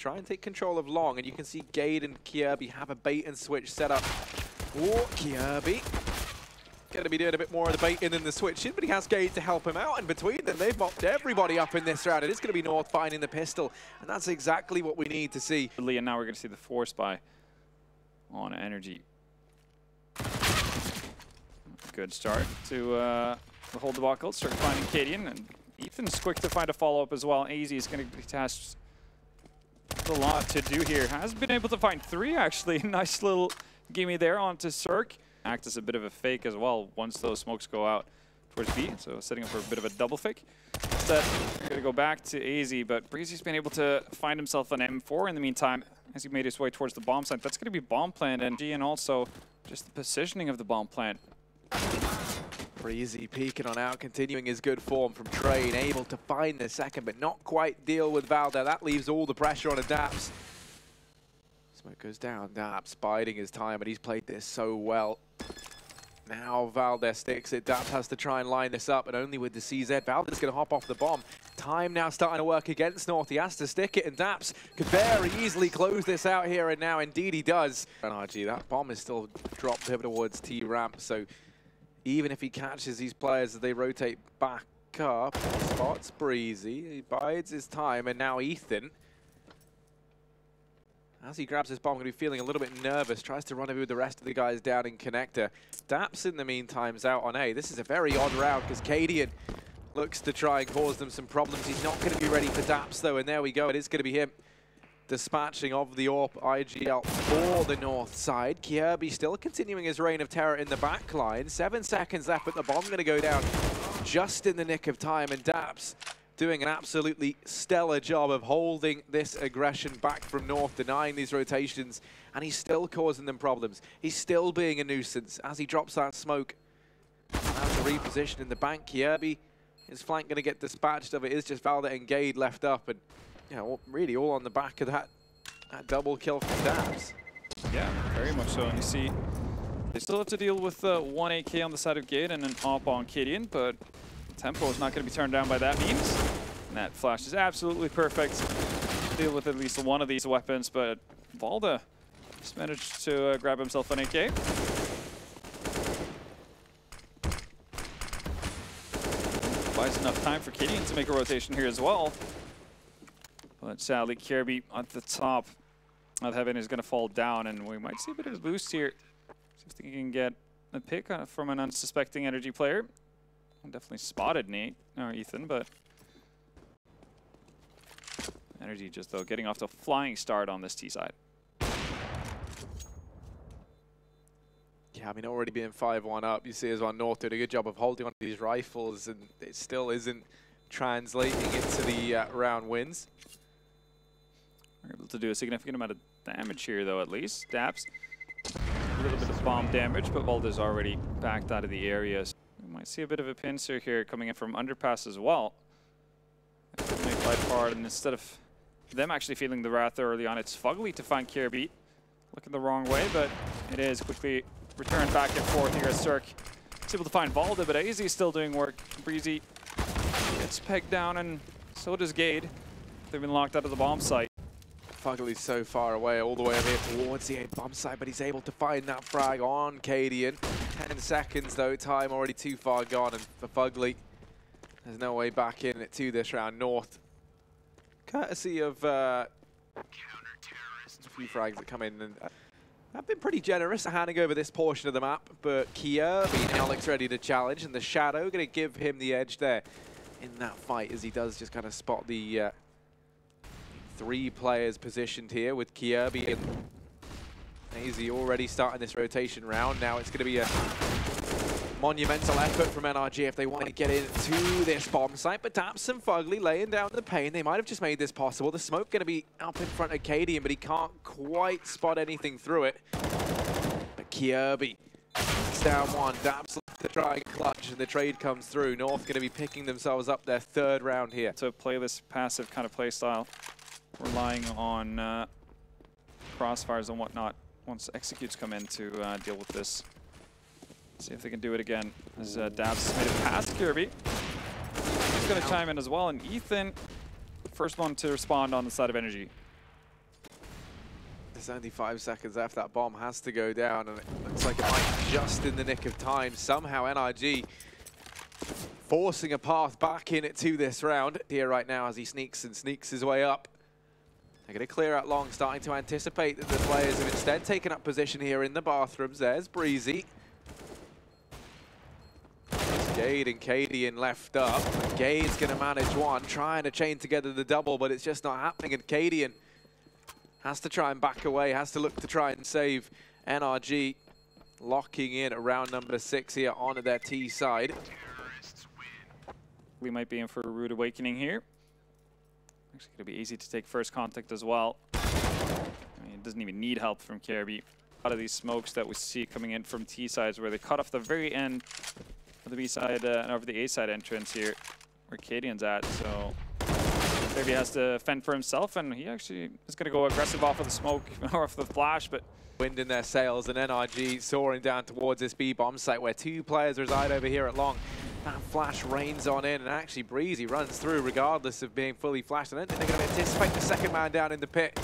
try and take control of long, and you can see Gade and Kirby have a bait and switch set up. Oh, Kirby going to be doing a bit more of the baiting than the switching, but he has Gade to help him out, and between them, they've mopped everybody up in this round. It is going to be North finding the pistol, and that's exactly what we need to see. And now we're going to see the force buy on NRG. Good start to hold the buckle, start finding Cadian, and Ethan's quick to find a follow-up as well. AZ is going to be tasked with a lot to do here. Has been able to find 3, actually. Nice little gimme there onto Cirque. Act as a bit of a fake as well once those smokes go out towards B, so setting up for a bit of a double fake. Instead, we're going to go back to AZ, but Breezy's been able to find himself an M4 in the meantime as he made his way towards the bomb site. That's going to be bomb plant, and also just the positioning of the bomb plant. Breezy peeking on out, continuing his good form from Train, able to find the second, but not quite deal with Valda. That leaves all the pressure on Daps. Smoke goes down, Daps biding his time, but he's played this so well. Now Valdez sticks it. Daps has to try and line this up, and only with the CZ, Valdez going to hop off the bomb. Time now starting to work against North. He has to stick it, and Daps could very easily close this out here and now. Indeed he does. NRG, that bomb is still dropped over towards T-ramp, so even if he catches these players as they rotate back up, spots Breezy, he bides his time, and now Ethan, as he grabs his bomb, going to be feeling a little bit nervous, tries to run over with the rest of the guys down in connector. Daps, in the meantime, is out on A. This is a very odd round because Cadian looks to try and cause them some problems. He's not going to be ready for Daps, though, and there we go. It is going to be him dispatching of the AWP IGL for the north side. Kirby still continuing his reign of terror in the back line. 7 seconds left, but the bomb going to go down just in the nick of time, and Daps doing an absolutely stellar job of holding this aggression back from North, denying these rotations, and he's still causing them problems. He's still being a nuisance as he drops that smoke. Has to reposition in the bank. Kirby, his flank going to get dispatched of it. Is just Valda and Gade left up, and you know, really all on the back of that double kill from Daps. Yeah, very much so. And you see, they still have to deal with 1 AK on the side of Gade and an AWP on Cadian, but tempo is not going to be turned down by that means. And that flash is absolutely perfect to deal with at least one of these weapons, but Valda just managed to grab himself an AK. Buys enough time for Cadian to make a rotation here as well. But sadly, Kirby at the top of heaven is going to fall down, and we might see a bit of a boost here. See if they can get a pick from an unsuspecting NRG player. Definitely spotted Nate, or Ethan, but NRG just, though, getting off to a flying start on this T side. Yeah, I mean, already being 5-1 up, you see as well North doing a good job of holding on to these rifles, and it still isn't translating into the round wins. We're able to do a significant amount of damage here, though, at least. Daps, a little bit of bomb damage, but Valda's already backed out of the area. So we might see a bit of a pincer here coming in from Underpass as well. Make life hard, and instead of them actually feeling the wrath early on, it's Fugly to find Kirby. Looking the wrong way, but it is quickly returned back and forth here as Cirque is able to find Valda, but AZ is still doing work. Breezy gets pegged down, and so does Gade. They've been locked out of the bomb site. Fugly's so far away, all the way over here towards the A bomb site, but he's able to find that frag on Cadian. 10 seconds though, time already too far gone, and for Fugly, there's no way back in it to this round. North, courtesy of a few frags that come in, and have been pretty generous at handing over this portion of the map, but Kirby now looks ready to challenge, and the Shadow going to give him the edge there in that fight, as he does just kind of spot the 3 players positioned here with Kirby and AZ already starting this rotation round. Now it's going to be a monumental effort from NRG if they want to get into this bomb site, but Daps and Fugly laying down the pain. They might have just made this possible. The smoke going to be up in front of Cadian, but he can't quite spot anything through it. But Kirby, it's down 1. Daps to try and clutch, and the trade comes through. North going to be picking themselves up their 3rd round here. To play this passive kind of play style, relying on crossfires and whatnot once executes come in to deal with this. See if they can do it again as Dabs made it past Kirby. He's going to chime in as well, and Ethan, first one to respond on the side of NRG. There's only 5 seconds left. That bomb has to go down, and it looks like it might be just in the nick of time. Somehow NRG forcing a path back in it to this round here right now as he sneaks his way up. They're going to clear out long, starting to anticipate that the players have instead taken up position here in the bathrooms. There's Breezy. Gade and Cadian left up. Gade's going to manage one, trying to chain together the double, but it's just not happening. And Cadian has to try and back away, has to look to try and save NRG, locking in at round number 6 here on their T side. We might be in for a rude awakening here. Actually, going to be easy to take first contact as well. I mean, it doesn't even need help from Kirby. A lot of these smokes that we see coming in from T sides where they cut off the very end of the B side and over the A side entrance here, where Cadian's at. So Kirby has to fend for himself, and he actually is going to go aggressive off of the smoke or off the flash, but Wind in their sails, and NRG soaring down towards this B bomb site where 2 players reside over here at long. That flash rains on in, and actually Breezy runs through regardless of being fully flashed. I don't think they're going to anticipate the second man down in the pit.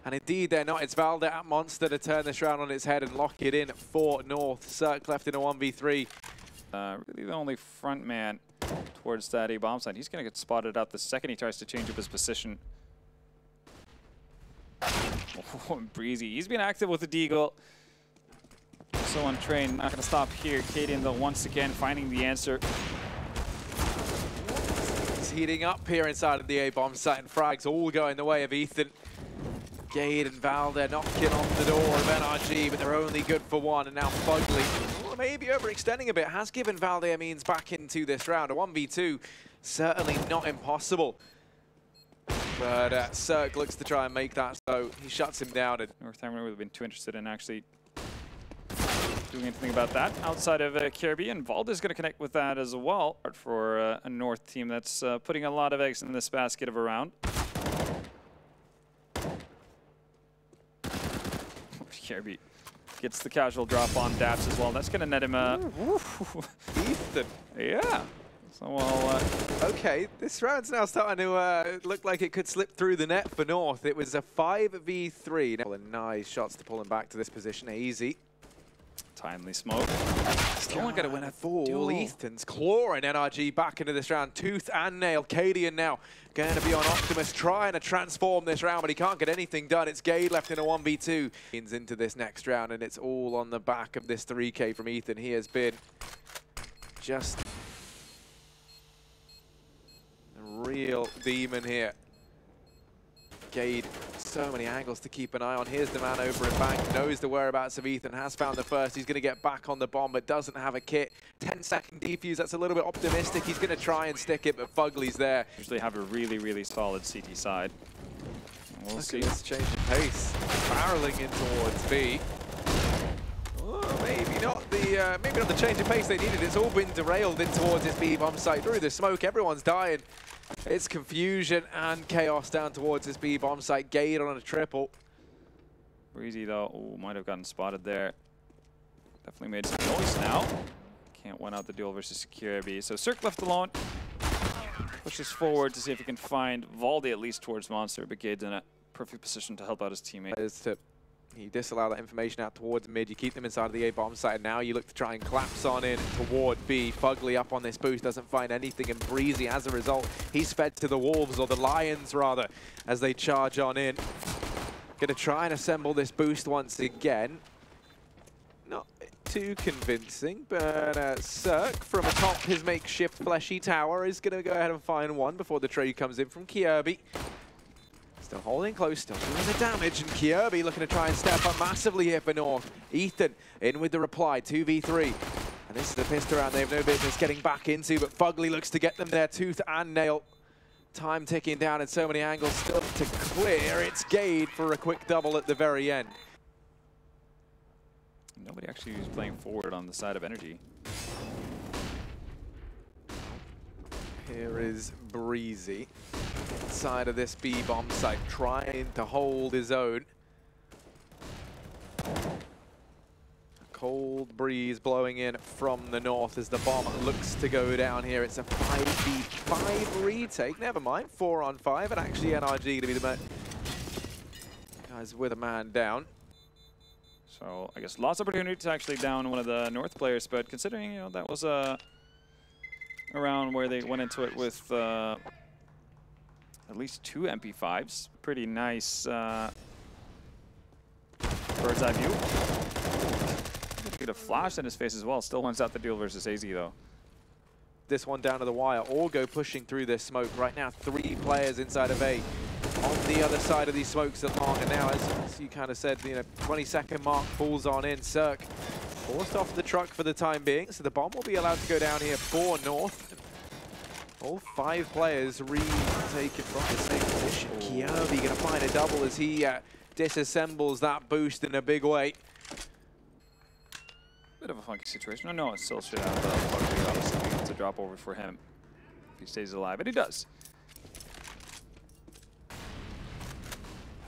And indeed they're not. It's Valde at Monster to turn this round on its head and lock it in for North. Cirque left in a 1v3. Really the only front man towards that A bomb side. He's going to get spotted out the second he tries to change up his position. Oh, Breezy. He's been active with the Deagle. So untrained. Not going to stop here. Cadian, though, once again finding the answer. It's heating up here inside of the A bomb site, and frags all going the way of Ethan. Gade and Valde knocking on the door of NRG, but they're only good for one. And now Fugly, maybe overextending a bit, has given Valde a means back into this round. A 1v2, certainly not impossible. But Cirque looks to try and make that, so he shuts him down. And Northampton would have been too interested in actually doing anything about that outside of Kirby, and Valde's going to connect with that as well for a North team that's putting a lot of eggs in this basket of a round. Kirby gets the casual drop on Daps as well. That's going to net him Ethan. Yeah. So, well, okay, this round's now starting to look like it could slip through the net for North. It was a 5v3. Now, nice shots to pull him back to this position. Easy. Timely smoke. Still not going to win a full. Ethan's clawing NRG back into this round. Tooth and nail. Cadian now going to be on Optimus, trying to transform this round, but he can't get anything done. It's Gade left in a 1v2. Into this next round, and it's all on the back of this 3K from Ethan. He has been just a real demon here. Gade, so many angles to keep an eye on. Here's the man over at Bank, knows the whereabouts of Ethan, has found the first. He's going to get back on the bomb, but doesn't have a kit. 10-second defuse, that's a little bit optimistic. He's going to try and stick it, but Fugly's there. Usually have a really, really solid CT side. We'll see. Look at this change of pace. Barreling in towards B. Oh, maybe not the change of pace they needed. It's all been derailed in towards this B bomb site. Through the smoke, everyone's dying. It's confusion and chaos down towards this B bomb site. Gade on a triple. Breezy though, oh, might have gotten spotted there. Definitely made some noise now. Can't win out the duel versus Kirby. So Cirque left alone. Pushes forward to see if he can find Valde at least towards Monster, but Gade's in a perfect position to help out his teammate. You disallow that information out towards mid, you keep them inside of the A bomb site, and now you look to try and collapse on in toward B. Fugly up on this boost, doesn't find anything, and Breezy, as a result, he's fed to the Wolves, or the Lions rather, as they charge on in. Gonna try and assemble this boost once again. Not too convincing, but Cirque from atop his makeshift fleshy tower is gonna go ahead and find one before the trade comes in from Kirby. Still holding close, still doing the damage, and Kirby looking to try and step up massively here for North. Ethan in with the reply, 2v3. And this is the pistol round they have no business getting back into, but Fugly looks to get them there, tooth and nail. Time ticking down in so many angles, still to clear. It's Gade for a quick double at the very end. Nobody actually was playing forward on the side of NRG. Here is Breezy inside of this B bomb site, trying to hold his own. A cold breeze blowing in from the north as the bomb looks to go down here. It's a 5v5 retake. Never mind, 4 on 5, and actually NRG going to be the Guys with a man down. So I guess lots of opportunity to actually down one of the North players, but considering, you know, that was a round where they went into it with at least 2 MP5s. Pretty nice bird's eye view. Get a flash in his face as well. Still wins out the duel versus AZ though. This one down to the wire. Orgo pushing through this smoke right now. 3 players inside of A. On the other side of these smokes at long, and now, as you kind of said, you know, 20-second mark falls on in. Cirque forced off the truck for the time being, so the bomb will be allowed to go down here for North. All 5 players retaken from the same position. Kiobi going to find a double as he disassembles that boost in a big way. Bit of a funky situation. Oh, no, it still should have Buckley, obviously. It's a drop over for him if he stays alive, and he does.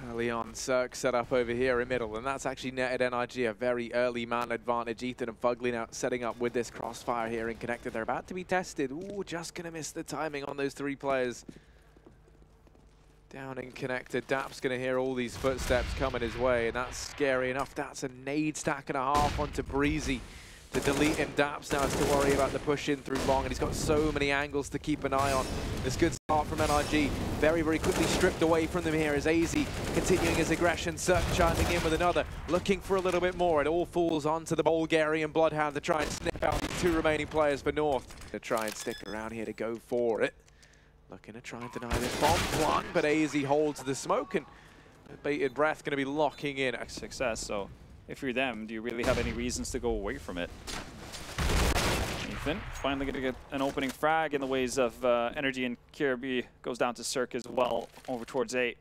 Early on, Cirque set up over here in middle, and that's actually netted NRG a very early man advantage. Ethan and Fugly now setting up with this crossfire here in connected. They're about to be tested. Ooh, just going to miss the timing on those 3 players. Down in connected. Dap's going to hear all these footsteps coming his way, and that's scary enough. That's a nade stack and a half onto Breezy to delete him. Daps now has to worry about the push in through long, and he's got so many angles to keep an eye on. This good start from NRG. Very, very quickly stripped away from them here as AZ continuing his aggression. Cirque chiming in with another, looking for a little bit more. It all falls onto the Bulgarian Bloodhound to try and snip out the 2 remaining players for North. To try and stick around here to go for it. Looking to try and deny this bomb plug, but AZ holds the smoke, and bated breath going to be locking in. Success, so if you're them, do you really have any reasons to go away from it? Ethan finally going to get an opening frag in the ways of NRG, and Kirby goes down to Cirque as well, over towards A.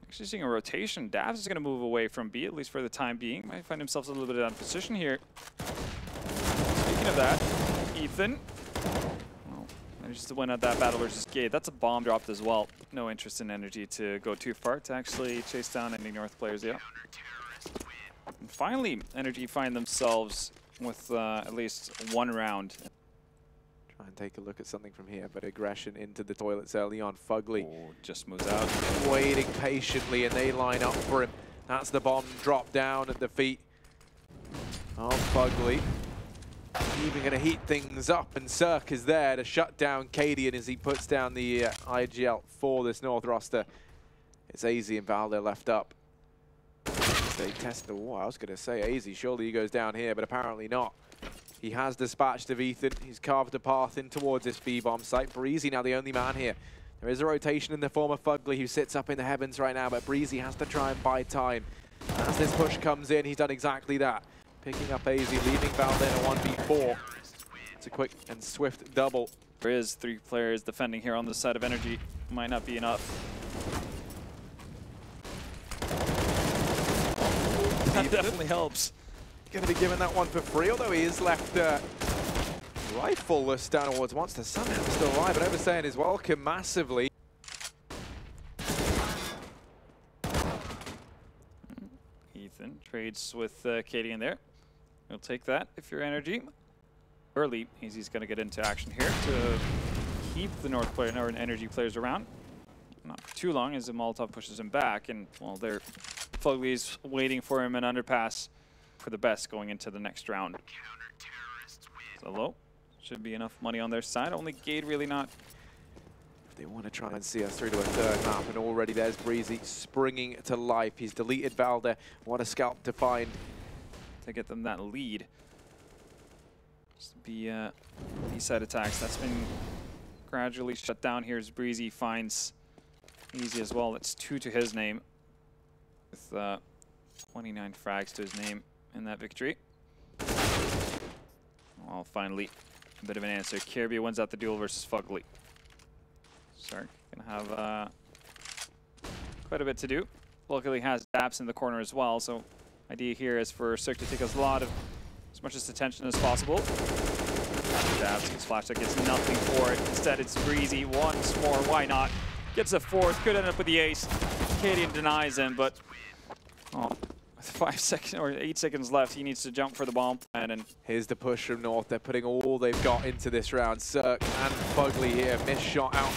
Actually seeing a rotation. Davs is going to move away from B, at least for the time being. Might find himself a little bit out of position here. Speaking of that, Ethan manages to win out that battle versus Gade. That's a bomb dropped as well. No interest in NRG to go too far to actually chase down any North players yet. And finally, NRG find themselves with at least 1 round. Try and take a look at something from here, but aggression into the toilets early on. Fugly just moves out. Waiting patiently, and they line up for him. That's the bomb drop down at the feet of Fugly. Even going to heat things up, and Cirque is there to shut down Cadian as he puts down the IGL for this North roster. It's AZ and Valder left up. They test the wall. I was going to say AZ, surely he goes down here, but apparently not. He has dispatched of Ethan. He's carved a path in towards this B-bomb site. Breezy now the only man here. There is a rotation in the form of Fugly, who sits up in the heavens right now, but Breezy has to try and buy time. As this push comes in, he's done exactly that. Picking up AZ, leaving Valder in a 1v4. It's a quick and swift double. There is 3 players defending here on the side of NRG. Might not be enough. That definitely helps. Going to be given that one for free, although he is left rifleless down towards Monster. Somehow still alive, but overstaying his welcome massively. Ethan trades with Katie in there. You'll take that if you're NRG. Early, he's going to get into action here to keep the North player or NRG players around. Not for too long as the Molotov pushes him back, and well, they're Fugly's waiting for him an underpass for the best going into the next round. Solo should be enough money on their side. Only Gade really not. They want to try and see us through to a 3rd map, and already there's Breezy springing to life. He's deleted Valder. What a scalp to find to get them that lead. Just the B-side attacks, that's been gradually shut down here as Breezy finds Easy as well. That's 2 to his name, with 29 frags to his name in that victory. Well, finally, a bit of an answer. Kirby wins out the duel versus Fugly. Sark gonna have quite a bit to do. Luckily has Daps in the corner as well, so idea here is for Cirque to take as much attention as possible. Daps gets flashed out, gets nothing for it. Instead it's Breezy once more, why not? Gets a 4th, could end up with the ace. Cadian denies him, but with 5 seconds or 8 seconds left, he needs to jump for the bomb plan. And here's the push from North. They're putting all they've got into this round. Cirque and Fugly here, missed shot out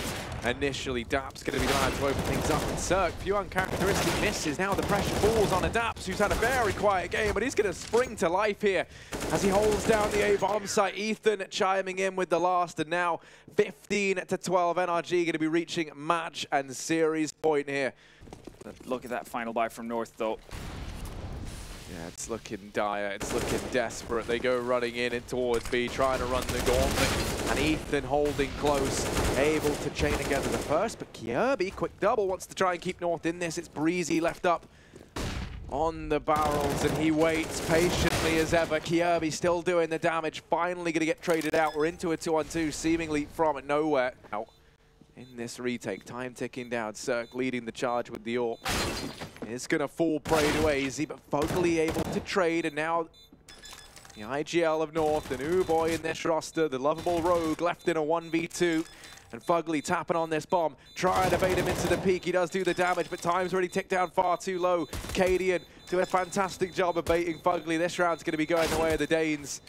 initially. Daps going to be the man to open things up. And Cirque, few uncharacteristic misses. Now the pressure falls on a Daps, who's had a very quiet game, but he's going to spring to life here as he holds down the A bomb site. Ethan chiming in with the last, and now 15 to 12. NRG going to be reaching match and series point here. Look at that final buy from North, though. Yeah, it's looking dire, it's looking desperate. They go running in and towards B, trying to run the gauntlet. And Ethan holding close, able to chain together the first. But Kirby, quick double, wants to try and keep North in this. It's Breezy left up on the barrels, and he waits patiently as ever. Kirby still doing the damage, finally going to get traded out. We're into a 2-on-2, seemingly from nowhere. Out in this retake, time ticking down. Cirque leading the charge with the AWP. It's going to fall prey to Azy, but Fugly able to trade, and now the IGL of North, the new boy in this roster, the lovable Rogue, left in a 1v2. And Fugly tapping on this bomb, trying to bait him into the peak. He does do the damage, but time's already ticked down far too low. Cadian doing a fantastic job of baiting Fugly. This round's going to be going the way of the Danes.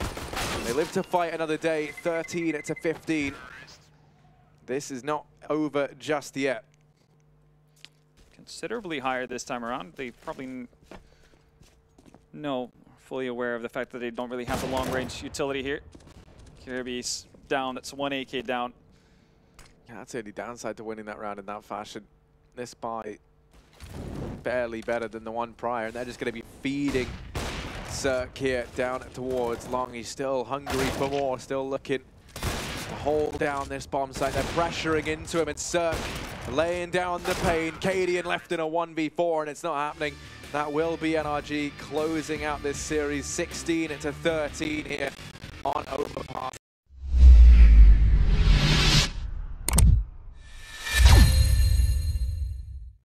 They live to fight another day, 13 to 15. This is not over just yet. Considerably higher this time around. They probably fully aware of the fact that they don't really have the long-range utility here. Kirby's down. It's 1 AK down. Yeah, that's the only downside to winning that round in that fashion. This buy barely better than the one prior, and they're just going to be feeding Cirque here down towards Long. He's still hungry for more, still looking to hold down this bomb site. They're pressuring into him, and Cirque laying down the pain. Cadian left in a 1v4, and it's not happening. That will be NRG closing out this series 16 to 13 here on Overpass.